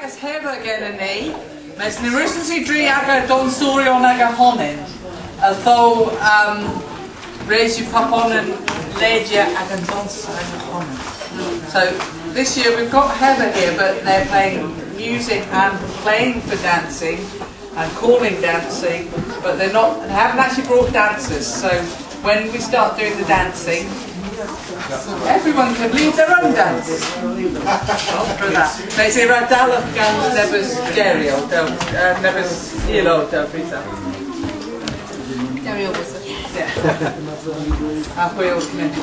Kernewek Hevva Gernewek, mes na rysen si dri aga don storion aga honin, although raise you pop on and ledia aga don aga honin. So this year we've got Hevva here, but they're playing music and playing for dancing and calling dancing, but they haven't actually brought dancers. So when we start doing the dancing, everyone can lead their own dance. After that. They say radala gan nebys gerio, nebys ilo del pizza. Gerio was it? Yeah. Hwyl connected.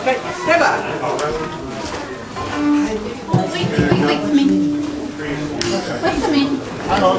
Okay, Hevva. Wait for me. Wait for me. Hang on.